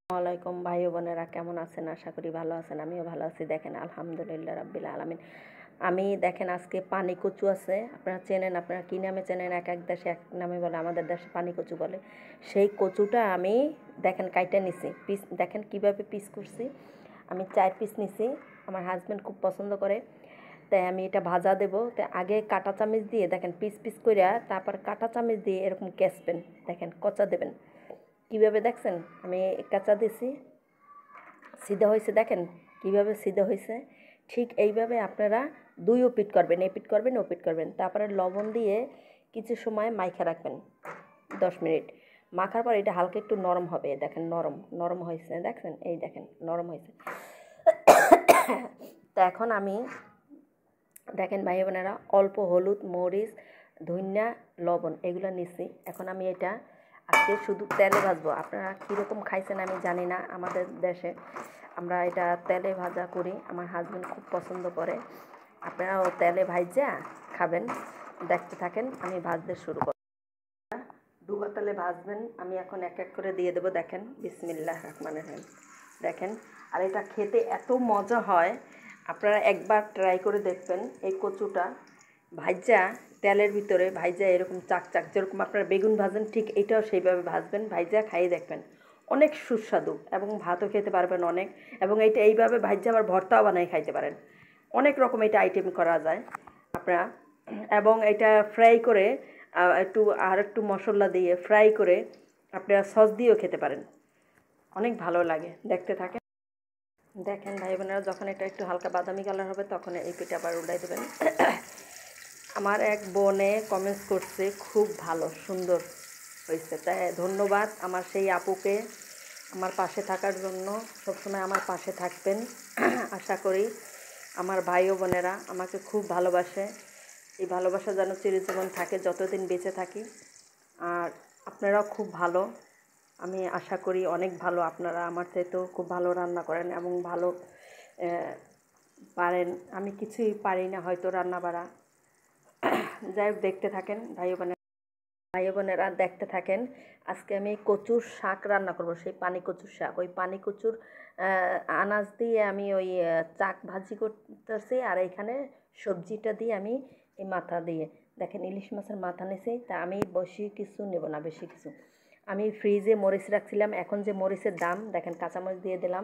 আসসালামাইকুম ভাই ও বোনেরা, কেমন আছেন? আশা করি ভালো আছেন। আমিও ভালো আছি। দেখেন আলহামদুলিল্লাহ রাব্বিল আলামিন। আমি দেখেন আজকে পানি কচু আছে, আপনারা চেনেন, আপনারা কী নামে চেনেন, এক এক দেশে এক নামে বলে, আমাদের দেশে পানি কচু বলে। সেই কচুটা আমি দেখেন কাইটা নিছি, পিস দেখেন কিভাবে পিস করছি। আমি 4 পিস নিছি, আমার হাজব্যান্ড খুব পছন্দ করে, তাই আমি এটা ভাজা দেবো। তাই আগে কাঁটা চামচ দিয়ে দেখেন পিস পিস কইরা, তারপর কাঁটা চামচ দিয়ে এরকম ক্যাসবেন, দেখেন কচা দেবেন কীভাবে, দেখছেন আমি কাঁচা দিছি, সিধা হয়েছে, দেখেন কিভাবে সিধা হয়েছে। ঠিক এইভাবে আপনারা 2 পিট করবেন, এপিট করবেন ওপিট করবেন, তারপরে লবণ দিয়ে কিছু সময় মাইখা রাখবেন 10 মিনিট। মাখার পর এটা হালকা একটু নরম হবে, দেখেন নরম নরম হয়েছে, দেখছেন এই দেখেন নরম হয়েছে। তো এখন আমি দেখেন ভাই বোনেরা, অল্প হলুদ, মরিচ, ধনিয়া, লবণ এগুলো নিছি। এখন আমি এটা আজকে শুধু তেলে ভাজবো। আপনারা কীরকম খাইছেন আমি জানি না, আমাদের দেশে আমরা এটা তেলে ভাজা করি, আমার হাজব্যান্ড খুব পছন্দ করে। আপনারাও তেলে ভাজা খাবেন। দেখতে থাকেন, আমি ভাজতে শুরু করব। ডুবা তেলে ভাজবেন, আমি এখন এক এক করে দিয়ে দেবো। দেখেন বিসমিল্লাহ রহমানির রহিম, দেখেন। আর এটা খেতে এত মজা হয়, আপনারা একবার ট্রাই করে দেখবেন। এই কচুটা ভাজা তেলের ভিতরে ভাজা এরকম চাকচাক, যেরকম আপনারা বেগুন ভাজেন ঠিক এটাও সেইভাবে ভাজবেন, ভাজা খাইয়ে দেখবেন, অনেক সুস্বাদু এবং ভাতও খেতে পারবেন অনেক। এবং এইটা এইভাবে ভাজা আবার ভর্তাও বানিয়ে খাইতে পারেন, অনেক রকম এটা আইটেম করা যায় আপনারা। এবং এটা ফ্রাই করে একটু মশলা দিয়ে ফ্রাই করে আপনারা সস দিয়েও খেতে পারেন, অনেক ভালো লাগে। দেখতে থাকেন। দেখেন ভাই বোনেরা, যখন এটা একটু হালকা বাদামি কালার হবে তখন এই পিঠা আবার উল্টাই দেবেন। আমার এক বোনে কমেন্টস করছে খুব ভালো, সুন্দর হয়েছে। তাই ধন্যবাদ আমার সেই আপুকে আমার পাশে থাকার জন্য। সবসময় আমার পাশে থাকবেন আশা করি। আমার ভাই ও বোনেরা আমাকে খুব ভালোবাসে, এই ভালোবাসা যেন চিরজীবন থাকে, যতদিন বেঁচে থাকি। আর আপনারাও খুব ভালো, আমি আশা করি অনেক ভালো। আপনারা আমার চাইতেও খুব ভালো রান্না করেন এবং ভালো পারেন। আমি কিছুই পারি না হয়তো রান্না বাড়া। যাই হোক, দেখতে থাকেন ভাই বোনেরা দেখতে থাকেন। আজকে আমি কচুর শাক রান্না করব, সেই পানি কচুর শাক। ওই পানি কচুর আনাজ দিয়ে আমি ওই চাক ভাজি করতেছি, আর এইখানে সবজিটা দিয়ে আমি এই মাথা দিয়ে দেখেন ইলিশ মাছের মাথা নিয়েছি। তা আমি বেশি কিছু নেব না, বেশি কিছু। আমি ফ্রিজে মরিচ রাখছিলাম, এখন যে মরিচের দাম দেখেন, কাঁচামরিচ দিয়ে দিলাম,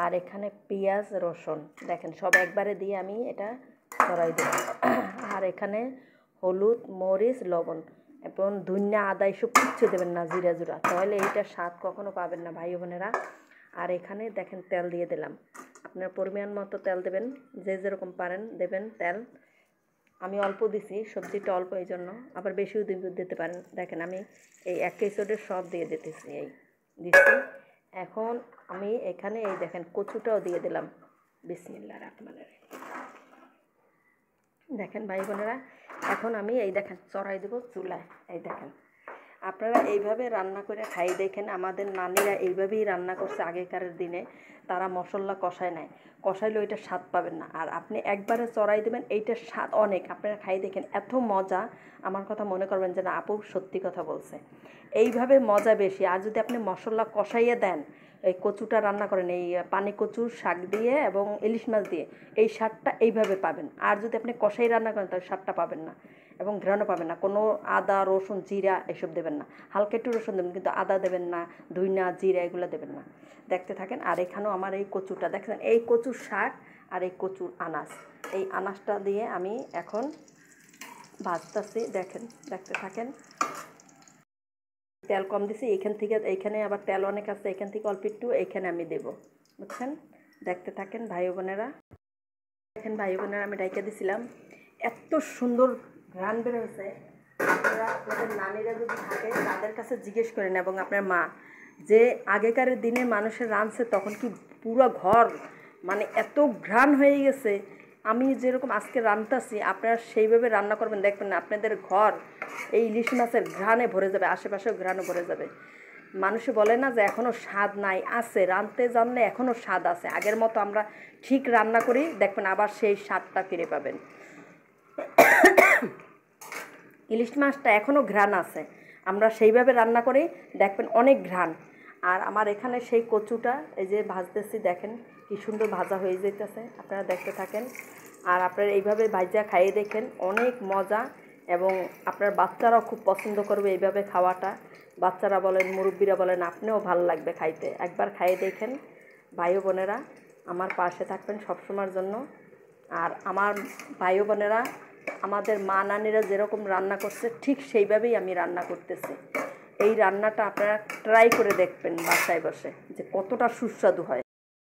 আর এখানে পেঁয়াজ রসুন দেখেন সব একবারে দিয়ে আমি এটা ছড়াই দেব। আর এখানে হলুদ, মরিচ, লবণ এবং ধনিয়া, আদা এসব কিচ্ছু দেবেন না, জিরা জুরা, তাহলে এইটা স্বাদ কখনো পাবেন না ভাই বোনেরা। আর এখানে দেখেন তেল দিয়ে দিলাম, আপনার পরিমাণ মতো তেল দেবেন, যে যেরকম পারেন দেবেন তেল। আমি অল্প দিছি, সবজিটা অল্প, এই জন্য আবার বেশিও দিতে পারেন। দেখেন আমি এই 1 কেজির সব দিয়ে দিতেছি, এই দিচ্ছি। এখন আমি এখানে এই দেখেন কচুটাও দিয়ে দিলাম, বিসমিল্লাহির রহমানির রহিম। দেখেন ভাই বোনেরা, এখন আমি এই দেখেন চড়াই দেবো চুলায়। এই দেখেন আপনারা এইভাবে রান্না করে খাই দেখেন, আমাদের নানিরা এইভাবেই রান্না করছে আগেকার দিনে। তারা মশলা কষায় নাই, কষাইলে ওইটা স্বাদ পাবেন না। আর আপনি একবারে চড়াই দেবেন, এইটার স্বাদ অনেক। আপনারা খাই দেখেন এত মজা, আমার কথা মনে করবেন যে না আপু সত্যি কথা বলছে। এইভাবে মজা বেশি। আর যদি আপনি মশলা কষাইয়ে দেন, এই কচুটা রান্না করেন এই পানি কচুর শাক দিয়ে এবং ইলিশ মাছ দিয়ে, এই স্বাদটা এইভাবে পাবেন। আর যদি আপনি কষাই রান্না করেন তাহলে স্বাদটা পাবেন না এবং ঘ্রাণও পাবেন না। কোনো আদা রসুন জিরা এসব দেবেন না, হালকা একটু রসুন দেবেন, কিন্তু আদা দেবেন না, ধনিয়া জিরা এগুলো দেবেন না। দেখতে থাকেন। আর এখানেও আমার এই কচুটা দেখছেন, এই কচুর শাক আর এই কচুর আনাজ, এই আনাজটা দিয়ে আমি এখন ভাজতেছি। দেখেন, দেখতে থাকেন। তেল কম দিছি, এইখানে আবার তেল অনেক আছে, এখান থেকে অল্প একটু এইখানে আমি দেব, বুঝছেন। দেখতে থাকেন ভাই বোনেরা। দেখেন ভাই বোনেরা, আমি ডাইকা দিছিলাম, এত সুন্দর ঘ্রাণ বের হয়েছে। আপনারা আপনাদের নানিরা যদি থাকে তাদের কাছে জিজ্ঞেস করেন, এবং আপনার মা, যে আগেকার দিনে মানুষের রাঁধছে তখন কি পুরো ঘর মানে এত ঘ্রাণ হয়ে গেছে। আমি যেরকম আজকে রান্তাছি, আপনারা সেইভাবে রান্না করবেন, দেখবেন না আপনাদের ঘর এই ইলিশ মাছের ঘ্রাণে ভরে যাবে, আশেপাশেও ঘ্রাণে ভরে যাবে। মানুষে বলে না যে এখনও স্বাদ নাই, আছে, রাঁধতে জানলে এখনও স্বাদ আছে। আগের মতো আমরা ঠিক রান্না করি, দেখবেন আবার সেই স্বাদটা ফিরে পাবেন। ইলিশ মাছটা এখনও ঘ্রাণ আছে, আমরা সেইভাবে রান্না করি, দেখবেন অনেক ঘ্রাণ। আর আমার এখানে সেই কচুটা এই যে ভাজতেছি, দেখেন কি সুন্দর ভাজা হয়ে যাইতেছে, আপনারা দেখতে থাকেন। আর আপনারা এইভাবে ভাজা খাইয়ে দেখেন, অনেক মজা, এবং আপনার বাচ্চারাও খুব পছন্দ করবে এইভাবে খাওয়াটা। বাচ্চারা বলেন, মুরব্বীরা বলেন, আপনিও ভালো লাগবে খাইতে। একবার খাইয়ে দেখেন। ভাই বোনেরা আমার পাশে থাকবেন সবসময়ের জন্য। আর আমার ভাই বোনেরা, আমাদের মা নানিরা যেরকম রান্না করছে ঠিক সেইভাবেই আমি রান্না করতেছি। এই রান্নাটা আপনারা ট্রাই করে দেখবেন বাসায় বসে, যে কতটা সুস্বাদু হয়।